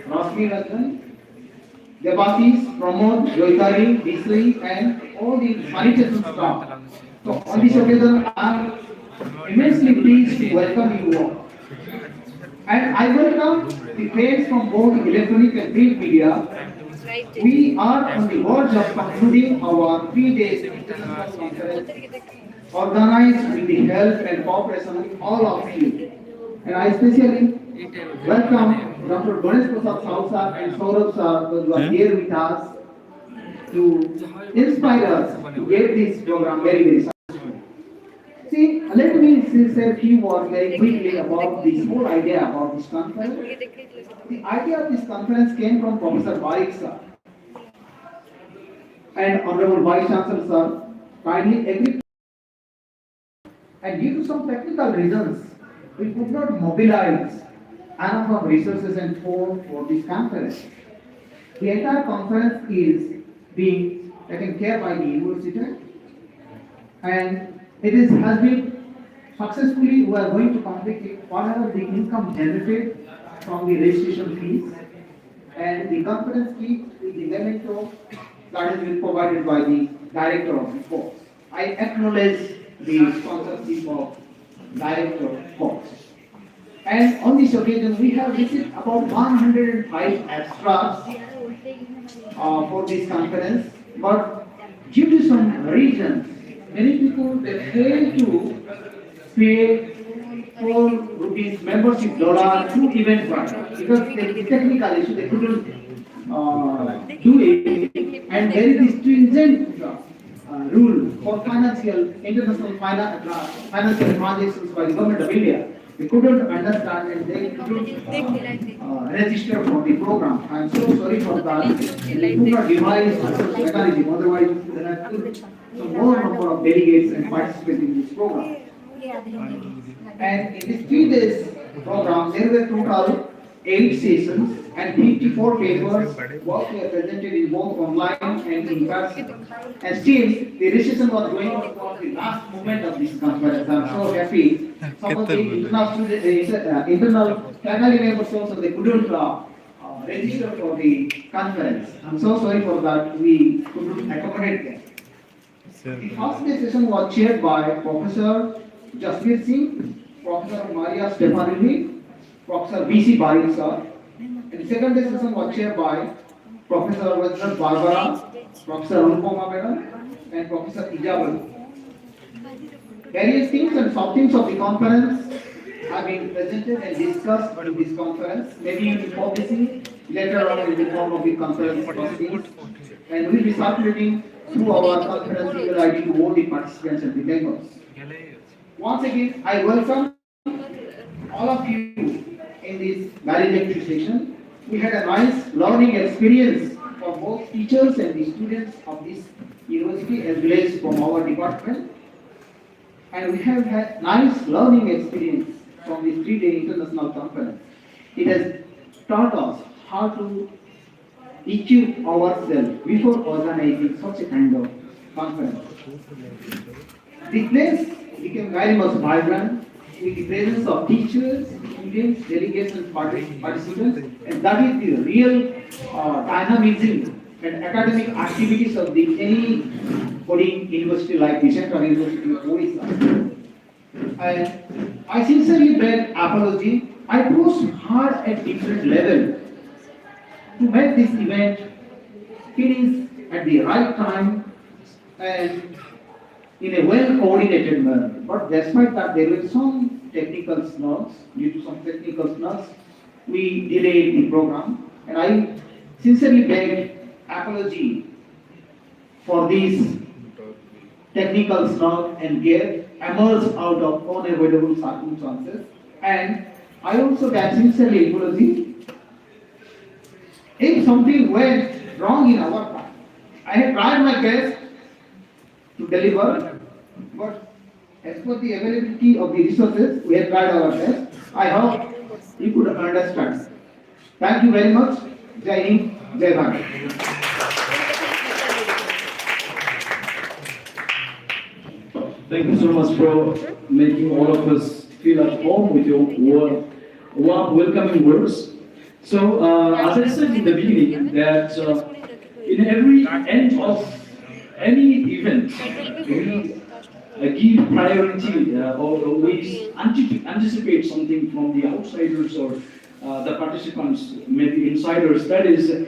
Rosmi Ratnan, Debasis, Pramod, Joitari, Bisri, and all the sanitation staff. So on this occasion, I am immensely pleased to welcome you all. And I welcome the friends from both electronic and print media. We are on the verge of concluding our 3 days international conference organized with the help and cooperation of all of you. And I especially welcome Dr. Ganesh Prasad Sausar and Saurabh sir who are here with us to inspire us to get this program very successful. See, let me say a few words very quickly about this whole idea about this conference. The idea of this conference came from Professor Barik sir and Honorable Vice Chancellor sir kindly agreed, and due to some technical reasons, we could not mobilize enough of resources and funds for this conference. The entire conference is being taken care by the university, and has been successfully. We are going to complete it, whatever the income generated from the registration fees, and the conference fee is the memento that has been provided by the director of the course. I acknowledge the sponsorship of director of course. And on this occasion, we have received about 105 abstracts for this conference, but due to some reasons, many people they fail to pay 4 rupees membership dollar to Eventbrite because the technical issue they couldn't do it, and there is this stringent rule for international financial transactions by the government of India. They couldn't understand and they couldn't register for the program. I am so sorry for that. They could not devise such mechanism. Otherwise, there are some more number of delegates and participate in this program. And in this 3 days program, there were total 8 sessions and 54 papers were presented in both online and in person. And still, the registration was going on for the last moment of this conference. I am so happy. Some of the internal faculty members also they couldn't register for the conference. I am so sorry for that. We couldn't accommodate them. The first day session was chaired by Professor Jasmeer Singh, Professor Maria Stefanini, Professor B.C. Barik sir. And the second day session was chaired by Professor Vajra Barbara, Professor Anupama madam, and Professor Ijabal. Various things and sub-themes of the conference have been presented and discussed in this conference, maybe in policy, later on in the form of the conference proceedings, and will be circulating through our conference email ID to all the participants and the members. Once again, I welcome all of you in this very lecture session. We had a nice learning experience for both teachers and the students of this university as well as from our department. And we have had nice learning experience from this 3-day international conference. It has taught us how to equip ourselves before organizing such a kind of conference. The place became very much vibrant with the presence of teachers, students, delegates and participants, and that is the real dynamism and academic activities of any coding university like the Central University of Odisha. And I sincerely beg apology. I pushed hard at different levels to make this event finish at the right time and in a well-coordinated manner. But despite that, there were some technical snags. Due to some technical snags, we delayed the program. And I sincerely beg apology for these technical snag and get emerged out of unavoidable circumstances. And I also beg sincerely apology if something went wrong in our part. I had tried my best to deliver, but as per the availability of the resources, we have tried our best. I hope you could understand. Thank you very much. Jai Hind, Jai Bharat. Thank you so much for making all of us feel at home with your warm welcoming words. So, as I said in the beginning, that in every end of any event, we give priority or we anticipate something from the outsiders or the participants, maybe insiders. That is,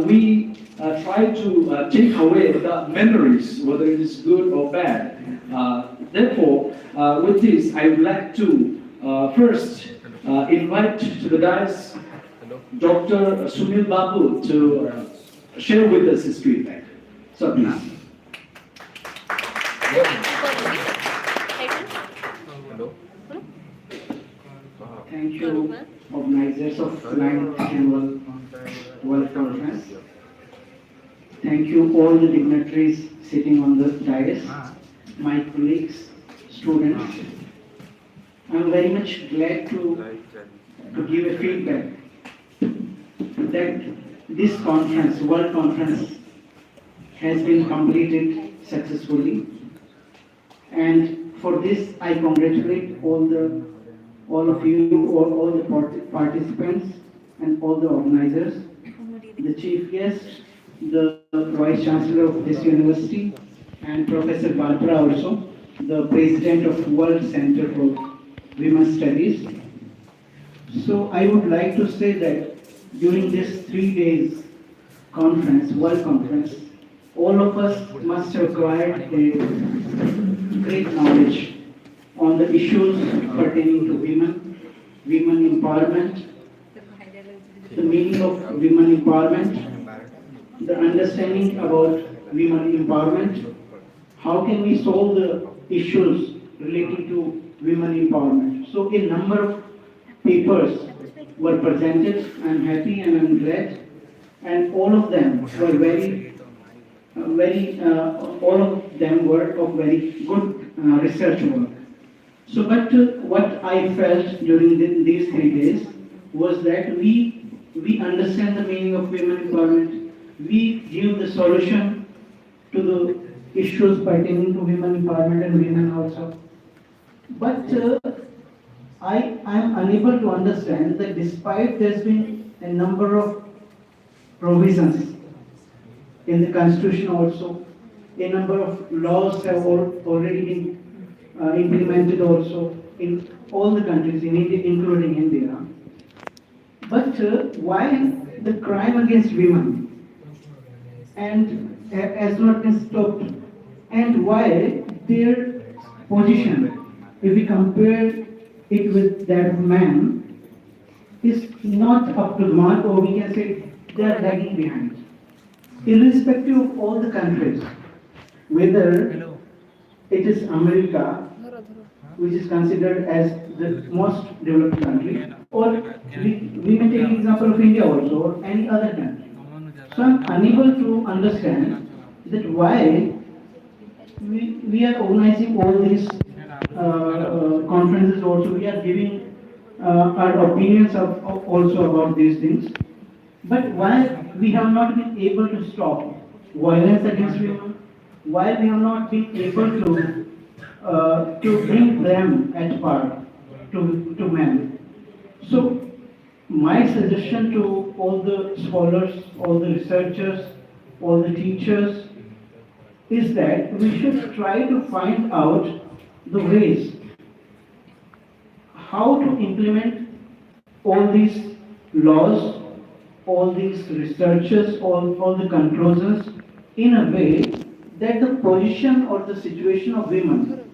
we try to take away the memories, whether it is good or bad. Therefore, with this, I would like to first invite to the dais Dr. Sunil Babu to share with us his feedback. So please. Thank you, organizers of 9th Annual World Conference. Thank you, all the dignitaries sitting on the dais, my colleagues, students. I'm very much glad to give a feedback that this conference, World Conference, has been completed successfully. And for this, I congratulate all of you, all the participants, and all the organizers, the chief guest, the vice chancellor of this university, and Professor Barbara also, the president of World Center for Women's Studies. So I would like to say that during this 3 days conference, World Conference, all of us must have acquired a great knowledge on the issues pertaining to women empowerment, the meaning of women empowerment, the understanding about women empowerment, how can we solve the issues relating to women empowerment. So a number of papers were presented. I'm happy and I'm glad, and all of them were all of them were of very good research work. So, but what I felt during these 3 days was that we understand the meaning of women empowerment. We give the solution to the issues pertaining to women empowerment and women also. But I am unable to understand that despite there's been a number of provisions in the constitution also, a number of laws have already been implemented also in all the countries in India, including India. But why the crime against women and has not been stopped, and why their position, if we compare it with that of man, is not up to the mark, or we can say they are lagging behind. Irrespective of all the countries, whether it is America, which is considered as the most developed country, or we may take example of India also, or any other country. So I'm unable to understand that why we are organizing all these conferences also, we are giving our opinions also about these things, but why we have not been able to stop violence against women, why we have not been able to bring them at par to men. So my suggestion to all the scholars, all the researchers, all the teachers is that we should try to find out the ways how to implement all these laws, all these researches, all the conclusions in a way that the position or the situation of women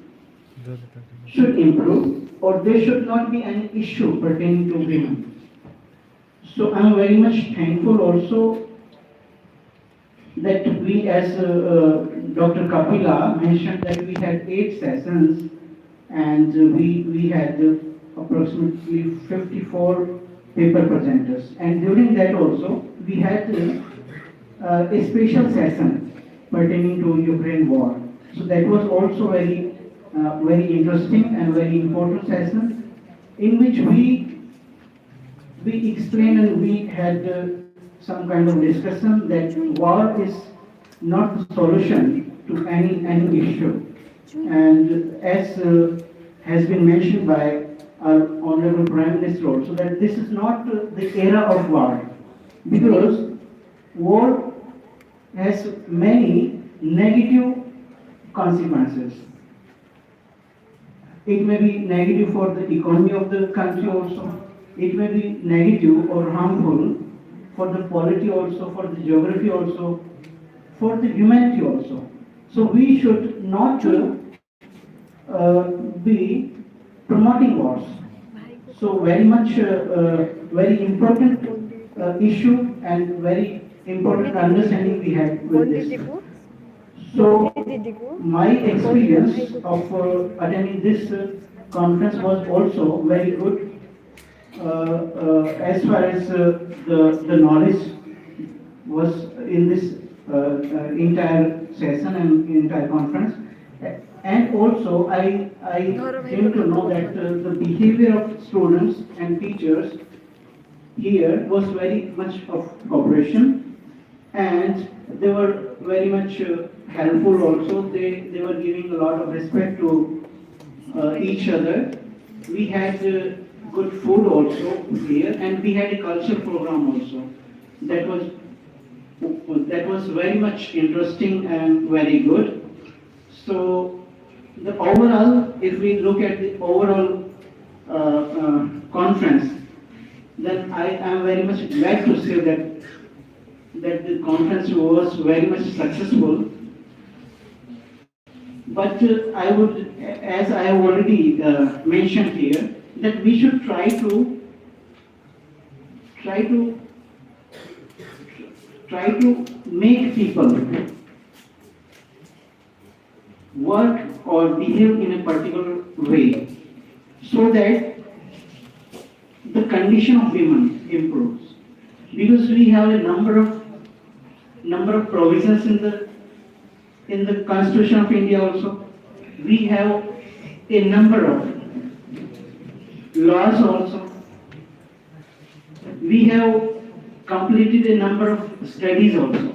should improve, or there should not be any issue pertaining to women. So I am very much thankful also that we, as Dr. Kapila mentioned, that we had 8 sessions, and we had approximately 54 paper presenters. And during that also, we had a special session pertaining to Ukraine war. So that was also very interesting and very important session, in which we explained and we had some kind of discussion that war is not the solution to any issue. And as has been mentioned by our Honorable Prime Minister also, that this is not the era of war, because war has many negative consequences. It may be negative for the economy of the country also. It may be negative or harmful for the polity also, for the geography also, for the humanity also. So we should not be promoting wars. So very much, very important issue and very important understanding we had with this. So my experience of attending this conference was also very good as far as the knowledge was in this entire session and entire conference. And also I came to know that the behavior of students and teachers here was very much of cooperation, and they were very much helpful also. They were giving a lot of respect to each other. We had good food also here, and we had a culture program also. That was that was very much interesting and very good. So the overall, if we look at the overall conference, then I am very much glad to say that the conference was very much successful. But I would, as I have already mentioned here, that we should try to try to make people work or behave in a particular way, so that the condition of women improves. Because we have a number of provisions in the Constitution of India also. We have a number of laws also. We have completed a number of studies also.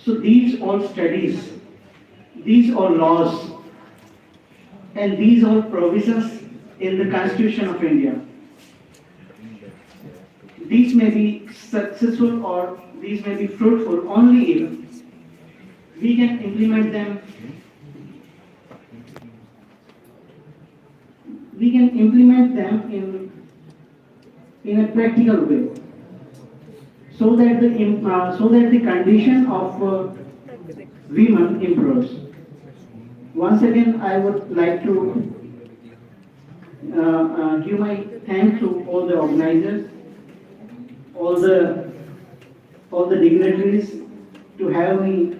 So these all studies, these all laws, and these all provisions in the Constitution of India, these may be successful or these may be fruitful only if we can implement them. We can implement them in a practical way, so that the condition of women improves. Once again, I would like to give my thanks to all the organizers, all the dignitaries to have me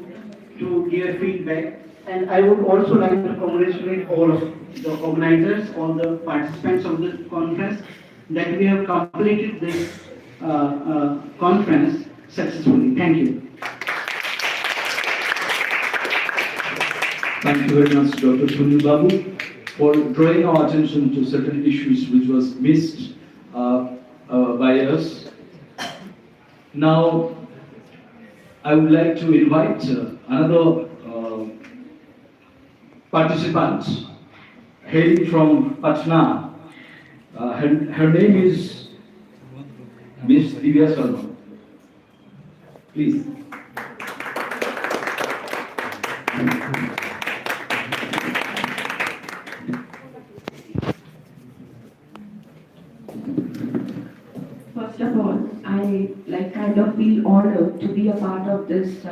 to give feedback, and I would also like to congratulate all of the organizers, all the participants of the conference, that we have completed this conference successfully. Thank you. Thank you very much, Dr. Sunil Babu, for drawing our attention to certain issues which was missed by us. Now, I would like to invite another participant hailing from Patna. Her name is Miss Divya Sharma. Please. First of all, I kind of feel honored to be a part of this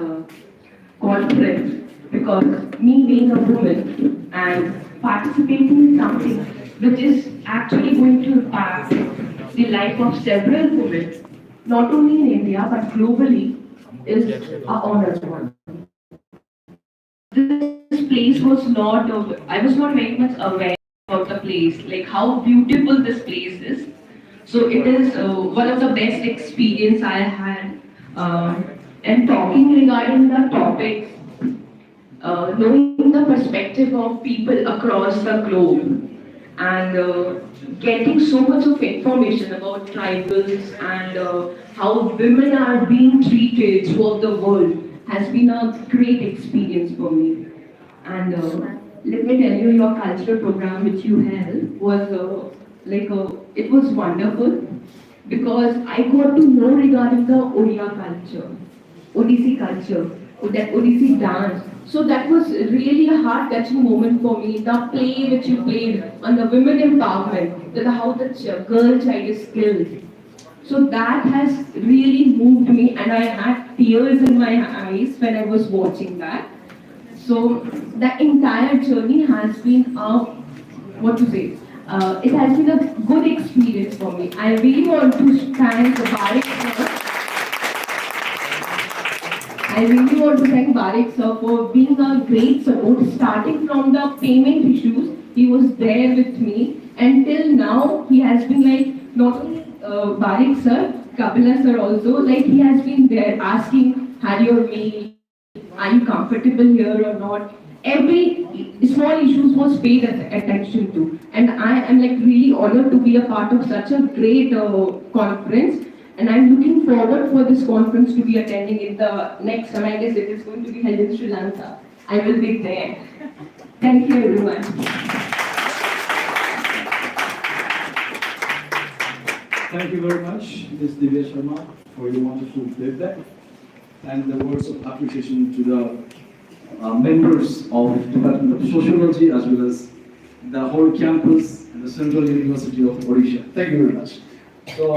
conference, because me being a woman and participating in something which is actually going to impact the life of several women, not only in India but globally, is an honor one. This place was not, I was not very much aware about the place, like how beautiful this place is. So it is one of the best experience I had. And talking regarding the topics, knowing the perspective of people across the globe, and getting so much of information about tribals and how women are being treated throughout the world has been a great experience for me. And let me tell you, your cultural program which you held was it was wonderful because I got to know regarding the Odia culture, Odissi culture, that Odissi dance. So that was really a heart-touching moment for me. The play which you played on the women empowerment, how the girl child is skilled. So that has really moved me, and I had tears in my eyes when I was watching that. So the entire journey has been what to say? It has been a good experience for me. I really want to thank Barik sir. I really want to thank Barik sir for being a great support, starting from the payment issues. He was there with me, and till now he has been like not only Barik sir, Kapila sir also, like he has been there asking, had your meal, are you comfortable here or not? Every small issues was paid attention to, and I am like really honored to be a part of such a great conference. And I'm looking forward for this conference to be attending in the next time. I guess it is going to be held in Sri Lanka. I will be there. Thank you, everyone. Thank you very much, Ms. Divya Sharma, for your wonderful feedback and the words of appreciation to the members of Department of Sociology as well as the whole campus and the Central University of Odisha. Thank you very much. So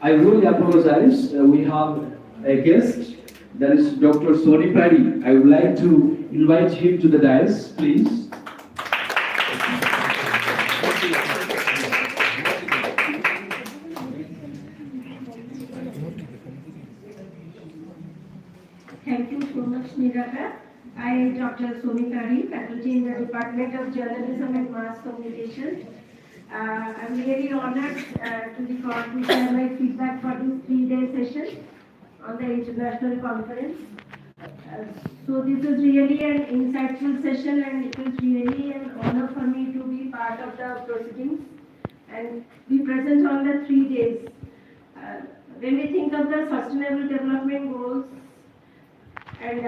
I really apologize. We have a guest, that is Dr. Soni Paddy. I would like to invite him to the dais, please. Thank you so much, Niraka. I am Dr. Soni Kari, faculty in the Department of Journalism and Mass Communication. I'm really honored to share my feedback for this 3-day session on the international conference. So this is really an insightful session, and it is really an honor for me to be part of the proceedings and be present on the 3 days. When we think of the Sustainable Development Goals, and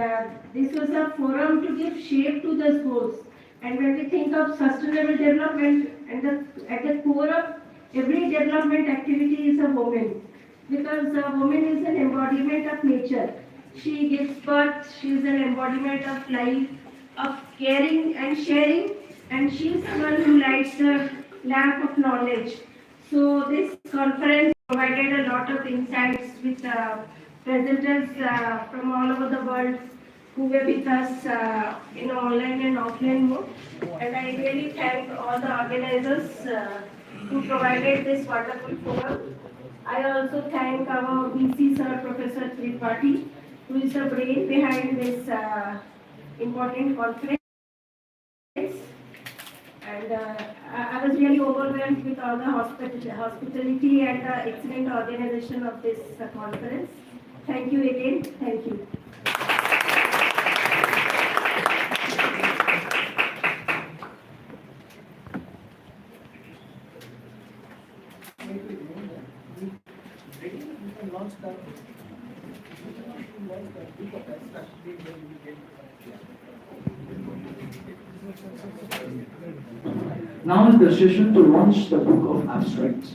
this was a forum to give shape to those goals. And when we think of sustainable development, and at the core of every development activity is a woman, because a woman is an embodiment of nature. She gives birth, she is an embodiment of life, of caring and sharing, and she is someone who lights the lamp of knowledge. So this conference provided a lot of insights with presenters from all over the world who were with us in online and offline mode. And I really thank all the organizers who provided this wonderful forum. I also thank our VC sir, Professor Tripathi, who is the brain behind this important conference. And I was really overwhelmed with all the hospitality and the excellent organization of this conference. Thank you again. Thank you. Now is the session to launch the book of abstract.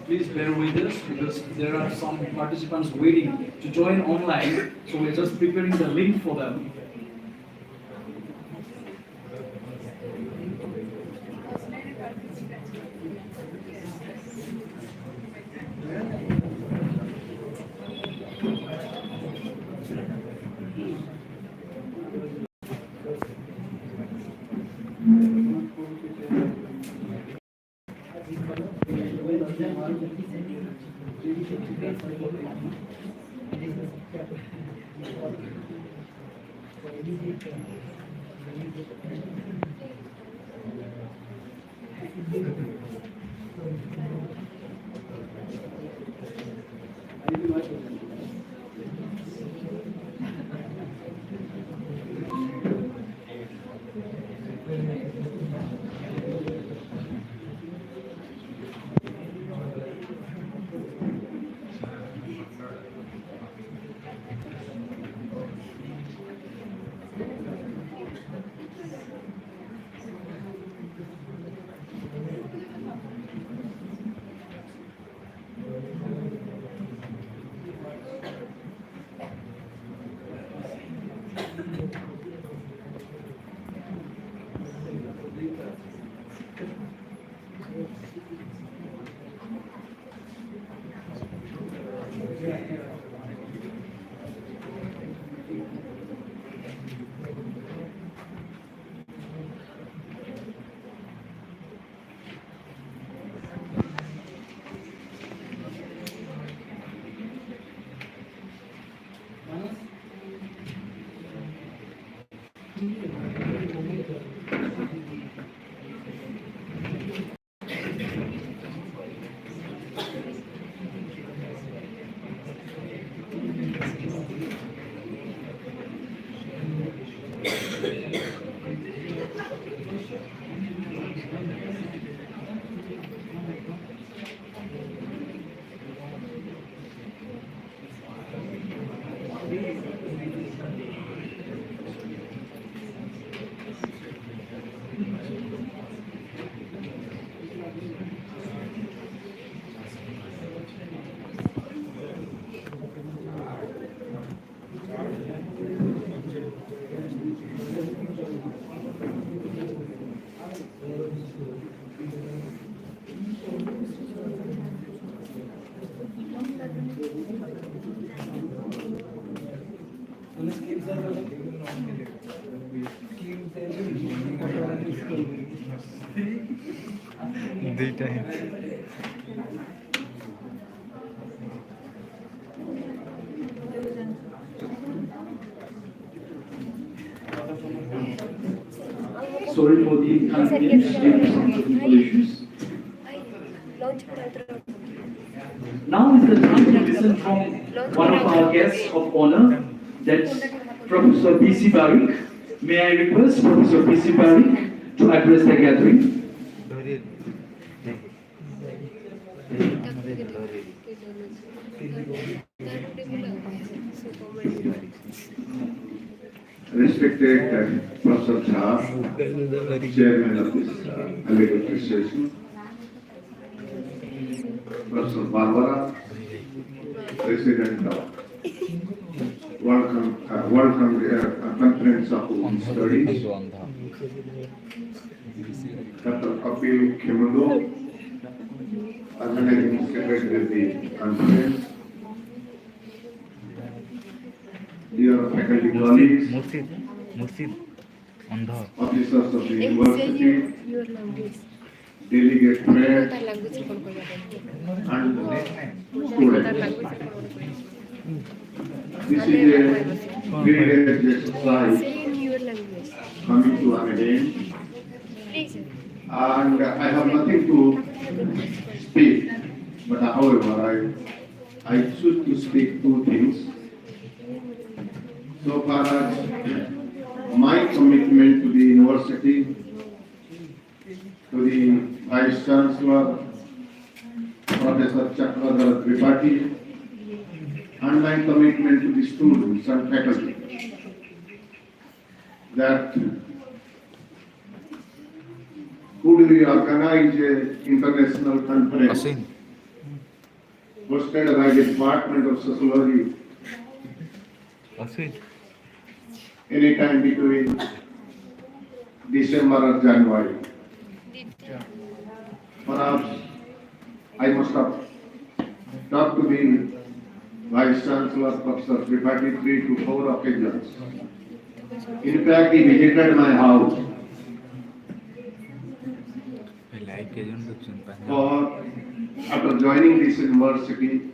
Please bear with us because there are some participants waiting to join online, so we're just preparing the link for them. দুইটা Sorry for the inconvenience due to some technical issues. Now is the time to listen from one of our guests of honor, that's Professor B.C. Barik. May I request Professor B.C. Barik to address the gathering? Respected Professor Jha, Chairman of this Alleged Association, Professor Barbara, President of World Conference of Women Studies, Dr. Kapil Khemando, Organizing Secretary of the Conference, dear faculty colleagues, officers of the university, delegate friends, and students. This is a great exercise Say in your language. coming to an end, Please. and I have nothing to speak. But however, I choose to speak two things. So far as my commitment to the university, to the Vice Chancellor, Professor Chakradhar Tripathi, and my commitment to the students and faculty, that could we organize an international conference hosted by the Department of Sociology anytime between December or January. Perhaps I must have talked to the Vice Chancellor, Professor Tripathi, 3 to 4 occasions. In fact, he visited my house for, after joining this university,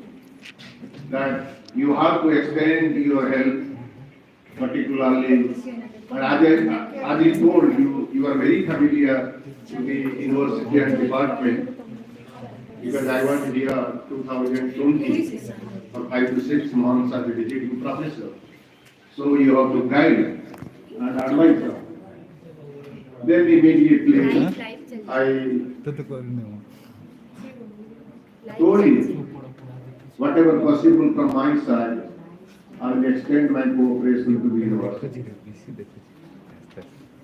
that you have to extend your help, particularly, and as he told you, you are very familiar to the university and department, because I was here 2020 for 5 to 6 months as a visiting professor. So you have to guide and advise them. Then immediately I told him, whatever possible from my side, I will extend my cooperation to the university.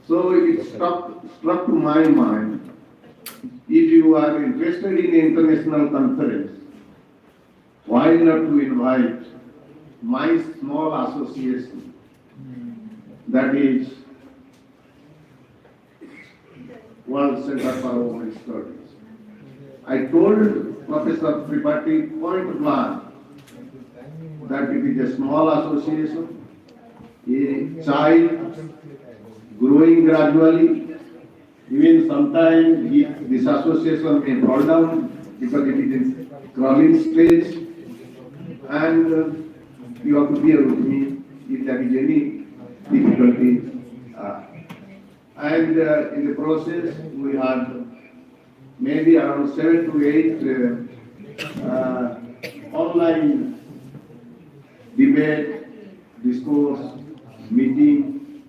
So it struck to my mind, if you are interested in international conference, why not to invite my small association, that is World Center for Women Studies. I told Professor Tripathi point blank that it is a small association, a child growing gradually, even sometimes this association may fall down because it is in crawling stage, and you have to bear with me if there is any difficulty. And in the process, we had maybe around 7 to 8 online debate, discourse, meeting,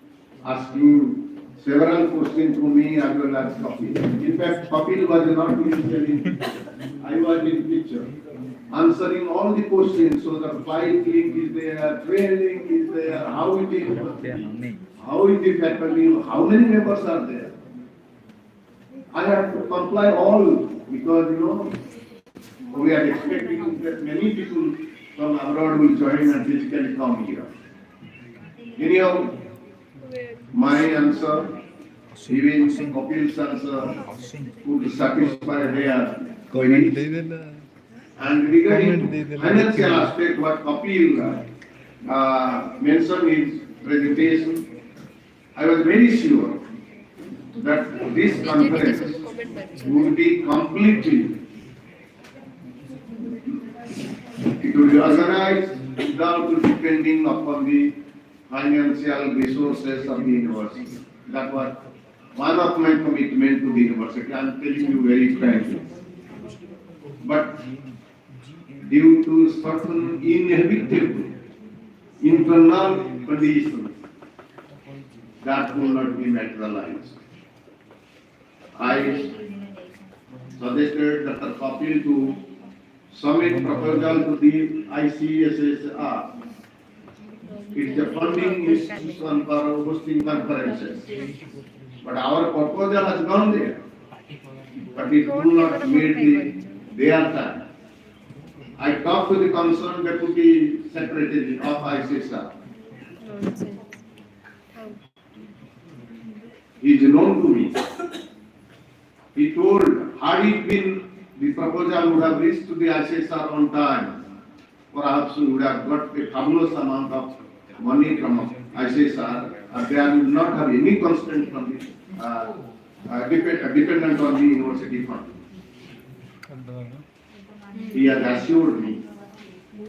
asking several questions to me as well as Kapil. In fact, Kapil was not initially, I was in picture, answering all the questions, so the flight link is there, train link is there, how it is, how is the faculty, how many members are there. I have to comply all, because we are expecting that many people from abroad will join and physically come here. Anyhow, my answer, even Kapil's answer, would satisfy their queries. And regarding financial aspect, what Kapil mentioned in his presentation, I was very sure that this conference would be completely, it would be organized without depending upon the financial resources of the university. That was one of my commitment to the university. I am telling you very frankly. But due to certain inevitable internal conditions, that will not be materialized. I suggested Dr. Kapil to submit proposal to the ICSSR. It's a funding institution for hosting conferences. But our proposal has gone there. But it will not meet their time. I talked to the concerned deputy secretary of ICSSR. He is known to me. He told, had it been, the proposal would have reached to the ICSR on time, perhaps we would have got a fabulous amount of money from ICSR, and they will not have any constraint from the dependent on the university fund. He has assured me